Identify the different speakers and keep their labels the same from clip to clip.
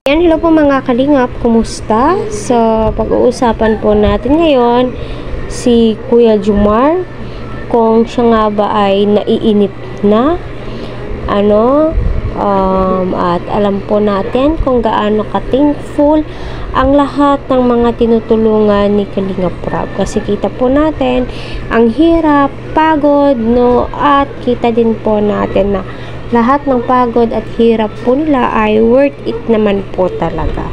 Speaker 1: Yan, hello po mga kalingap, kumusta? So, pag-uusapan po natin ngayon si Kuya Jomar, kung siya nga ba ay naiinip na, at alam po natin kung gaano ka-thankful ang lahat ng mga tinutulungan ni Kalingap Rab. Kasi kita po natin ang hirap, pagod, no? At kita din po natin na lahat ng pagod at hirap po nila ay worth it naman po talaga.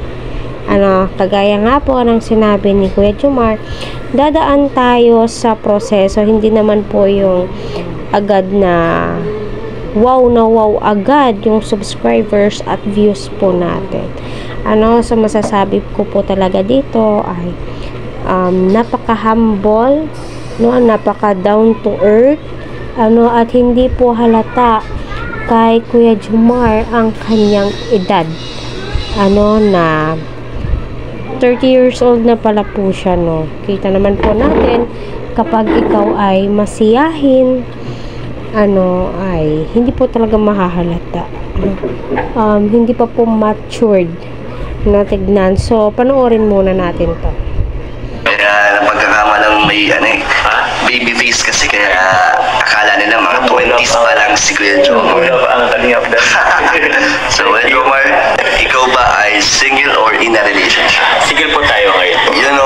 Speaker 1: Kagaya nga po ng sinabi ni Kuya Jomar, dadaan tayo sa proseso, hindi naman po yung agad na wow na wow agad yung subscribers at views po natin. So masasabi ko po talaga dito ay napaka-humble, no? Napaka down to earth, at hindi po halata kay Kuya Jomar ang kanyang edad, na 30 years old na pala po siya, no? Kita naman po natin kapag ikaw ay masiyahin, ay hindi po talaga mahahalata, hindi pa po matured na tignan. So panoorin muna natin to.
Speaker 2: Kaya napagkakamalang may baby face kasi, kaya akala nila mga 20s pa lang si Kuya Jomar. So Kuya Jomar, ikaw ba ay single or in a relationship?
Speaker 3: Single po tayo ngayon.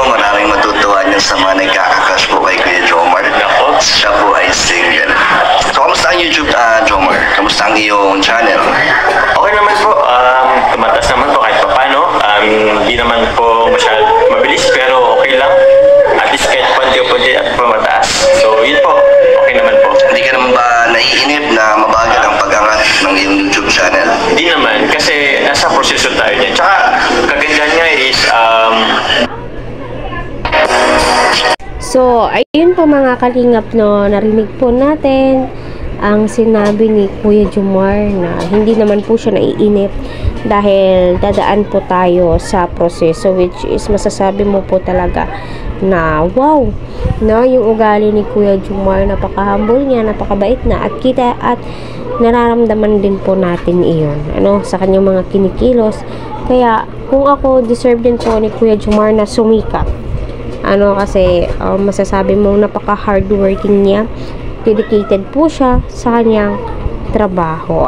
Speaker 2: Maraming matutuwa niyan sa mga nagkakakrush po kay Kuya Jomar. Siya po ay single. So kamusta ang YouTube, Jomar? Kamusta ang iyong channel?
Speaker 3: Okay naman po. Tumatas naman po kahit paano. Hindi naman po masyadong mabilis pero okay lang. At least kahit punti-punti at pumataas. So yun po. Okay naman po.
Speaker 2: Hindi ka naman ba naiinip na mabagal ang pag-angat ng iyong YouTube channel?
Speaker 3: Hindi naman kasi nasa proseso tayo niyan. Tsaka kagandahan nga is
Speaker 1: So, ayun po mga kalingap, no, narinig po natin ang sinabi ni Kuya Jomar na hindi naman po siya naiinip dahil dadaan po tayo sa proseso, which is masasabi mo po talaga na wow, no, yung ugali ni Kuya Jomar, napaka-humble niya, napakabait na, at kita at nararamdaman din po natin iyon, sa kanyang mga kinikilos. Kaya kung ako, deserve din po ni Kuya Jomar na sumikat, kasi masasabi mo napaka hardworking niya, dedicated po siya sa kanyang trabaho,